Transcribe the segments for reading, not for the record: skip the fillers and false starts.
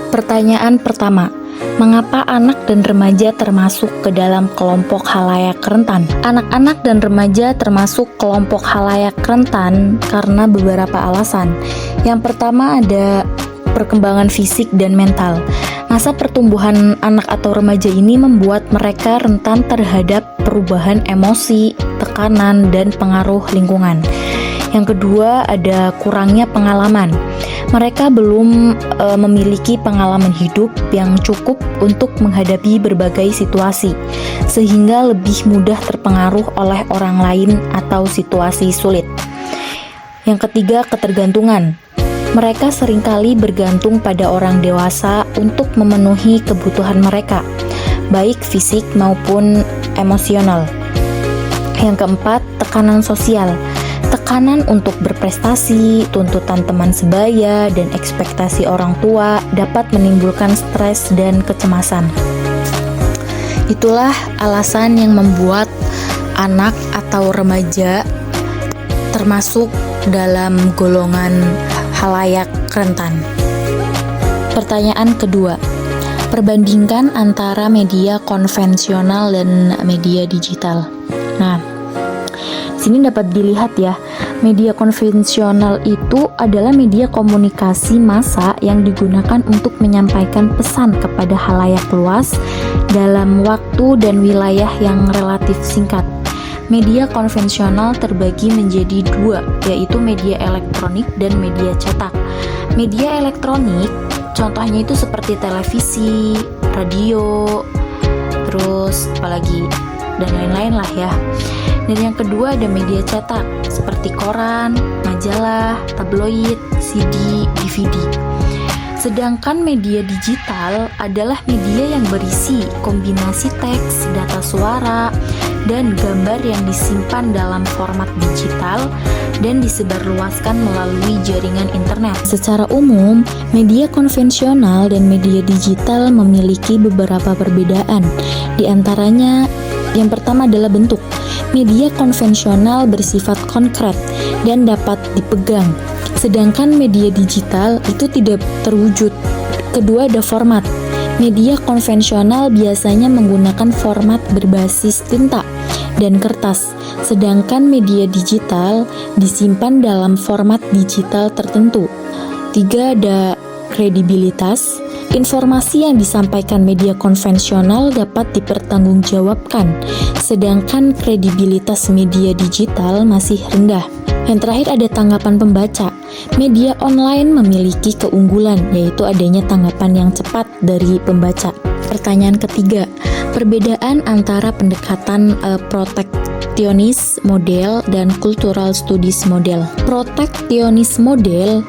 Pertanyaan pertama, mengapa anak dan remaja termasuk ke dalam kelompok khalayak rentan? Anak-anak dan remaja termasuk kelompok khalayak rentan karena beberapa alasan. Yang pertama ada perkembangan fisik dan mental. Masa pertumbuhan anak atau remaja ini membuat mereka rentan terhadap perubahan emosi, tekanan, dan pengaruh lingkungan. Yang kedua ada kurangnya pengalaman. Mereka belum memiliki pengalaman hidup yang cukup untuk menghadapi berbagai situasi, sehingga lebih mudah terpengaruh oleh orang lain atau situasi sulit. Yang ketiga, ketergantungan. Mereka seringkali bergantung pada orang dewasa untuk memenuhi kebutuhan mereka, baik fisik maupun emosional. Yang keempat, tekanan sosial. Tekanan untuk berprestasi, tuntutan teman sebaya, dan ekspektasi orang tua dapat menimbulkan stres dan kecemasan. Itulah alasan yang membuat anak atau remaja termasuk dalam golongan khalayak rentan. Pertanyaan kedua, perbandingkan antara media konvensional dan media digital. Nah, sini dapat dilihat ya, media konvensional itu adalah media komunikasi massa yang digunakan untuk menyampaikan pesan kepada khalayak luas dalam waktu dan wilayah yang relatif singkat. Media konvensional terbagi menjadi dua, yaitu media elektronik dan media cetak. Media elektronik contohnya itu seperti televisi, radio, terus apalagi dan lain-lain lah ya. Dan yang kedua ada media cetak seperti koran, majalah, tabloid, CD, DVD. Sedangkan media digital adalah media yang berisi kombinasi teks, data suara, dan gambar yang disimpan dalam format digital dan disebarluaskan melalui jaringan internet. Secara umum, media konvensional dan media digital memiliki beberapa perbedaan. Di antaranya, yang pertama adalah bentuk. Media konvensional bersifat konkret dan dapat dipegang, sedangkan media digital itu tidak terwujud. Kedua ada format. Media konvensional biasanya menggunakan format berbasis tinta dan kertas, sedangkan media digital disimpan dalam format digital tertentu. Tiga ada kredibilitas. Informasi yang disampaikan media konvensional dapat dipertanggungjawabkan, sedangkan kredibilitas media digital masih rendah. Yang terakhir ada tanggapan pembaca. Media online memiliki keunggulan, yaitu adanya tanggapan yang cepat dari pembaca. Pertanyaan ketiga, perbedaan antara pendekatan protektionis model dan cultural studies model. Protektionis model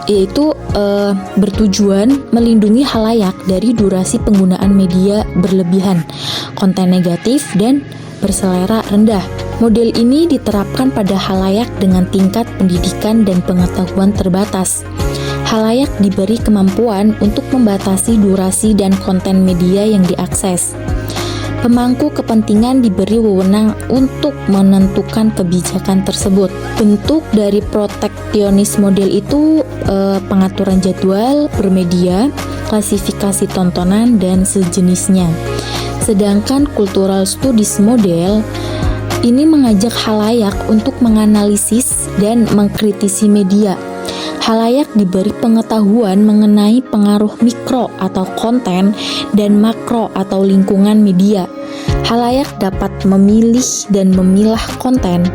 yaitu bertujuan melindungi khalayak dari durasi penggunaan media berlebihan, konten negatif, dan berselera rendah. Model ini diterapkan pada khalayak dengan tingkat pendidikan dan pengetahuan terbatas. Khalayak diberi kemampuan untuk membatasi durasi dan konten media yang diakses. Pemangku kepentingan diberi wewenang untuk menentukan kebijakan tersebut. Bentuk dari protektionis model itu pengaturan jadwal bermedia, klasifikasi tontonan, dan sejenisnya. Sedangkan cultural studies model ini mengajak khalayak untuk menganalisis dan mengkritisi media. Khalayak diberi pengetahuan mengenai pengaruh mikro atau konten dan makro atau lingkungan media. Khalayak dapat memilih dan memilah konten,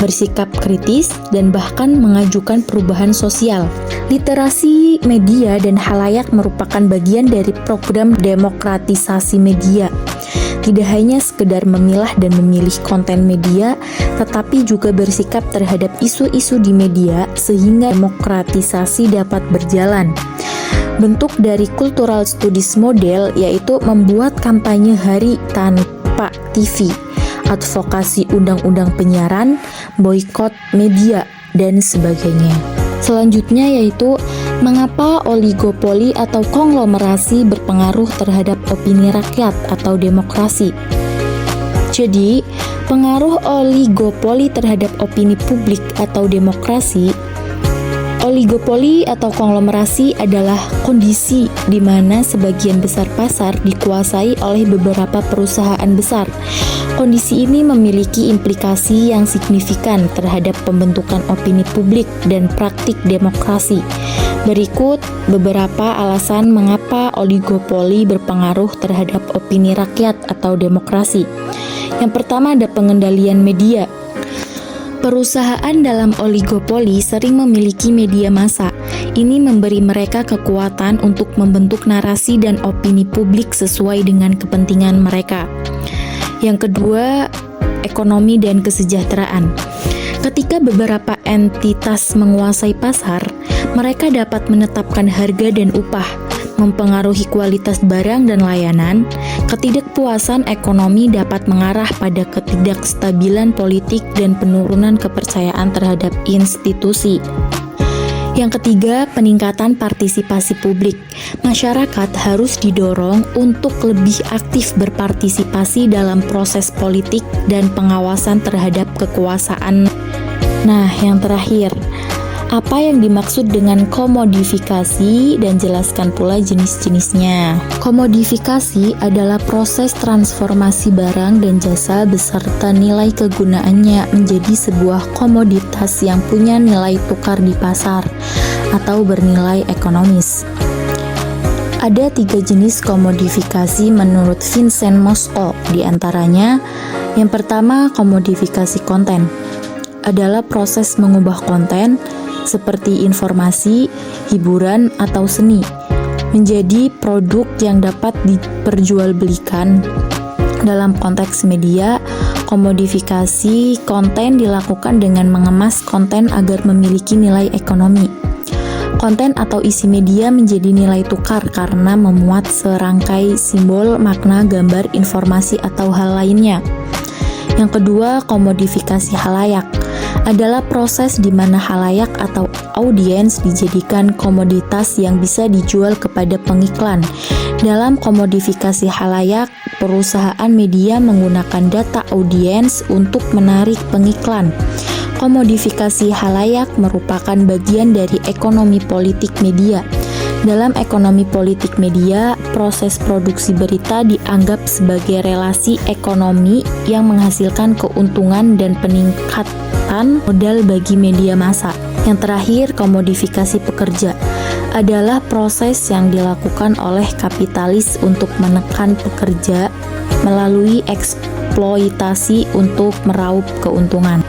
bersikap kritis, dan bahkan mengajukan perubahan sosial. Literasi media dan khalayak merupakan bagian dari program demokratisasi media. Tidak hanya sekedar memilah dan memilih konten media, tetapi juga bersikap terhadap isu-isu di media sehingga demokratisasi dapat berjalan. Bentuk dari cultural studies model yaitu membuat kampanye hari tanpa TV, advokasi undang-undang penyiaran, boikot media, dan sebagainya. Selanjutnya yaitu mengapa oligopoli atau konglomerasi berpengaruh terhadap opini rakyat atau demokrasi. Jadi, Pengaruh oligopoli terhadap opini publik atau demokrasi. Oligopoli atau konglomerasi adalah kondisi di mana sebagian besar pasar dikuasai oleh beberapa perusahaan besar. Kondisi ini memiliki implikasi yang signifikan terhadap pembentukan opini publik dan praktik demokrasi. Berikut beberapa alasan mengapa oligopoli berpengaruh terhadap opini rakyat atau demokrasi. Yang pertama ada pengendalian media. Perusahaan dalam oligopoli sering memiliki media massa. Ini memberi mereka kekuatan untuk membentuk narasi dan opini publik sesuai dengan kepentingan mereka. Yang kedua, ekonomi dan kesejahteraan. Ketika beberapa entitas menguasai pasar, mereka dapat menetapkan harga dan upah, mempengaruhi kualitas barang dan layanan. Ketidakpuasan ekonomi dapat mengarah pada ketidakstabilan politik dan penurunan kepercayaan terhadap institusi. Yang ketiga, peningkatan partisipasi publik. Masyarakat harus didorong untuk lebih aktif berpartisipasi dalam proses politik dan pengawasan terhadap kekuasaan. Nah, yang terakhir, apa yang dimaksud dengan komodifikasi dan jelaskan pula jenis-jenisnya. Komodifikasi adalah proses transformasi barang dan jasa beserta nilai kegunaannya menjadi sebuah komoditas yang punya nilai tukar di pasar atau bernilai ekonomis. Ada 3 jenis komodifikasi menurut Vincent Mosco, di antaranya yang pertama komodifikasi konten adalah proses mengubah konten seperti informasi, hiburan, atau seni menjadi produk yang dapat diperjualbelikan. Dalam konteks media, komodifikasi konten dilakukan dengan mengemas konten agar memiliki nilai ekonomi. Konten atau isi media menjadi nilai tukar karena memuat serangkai simbol, makna, gambar, informasi, atau hal lainnya. Yang kedua, komodifikasi halayak adalah proses di mana halayak atau audiens dijadikan komoditas yang bisa dijual kepada pengiklan. Dalam komodifikasi halayak, perusahaan media menggunakan data audiens untuk menarik pengiklan. Komodifikasi halayak merupakan bagian dari ekonomi politik media. Dalam ekonomi politik media, proses produksi berita dianggap sebagai relasi ekonomi yang menghasilkan keuntungan dan peningkatan modal bagi media massa. Yang terakhir, komodifikasi pekerja adalah proses yang dilakukan oleh kapitalis untuk menekan pekerja melalui eksploitasi untuk meraup keuntungan.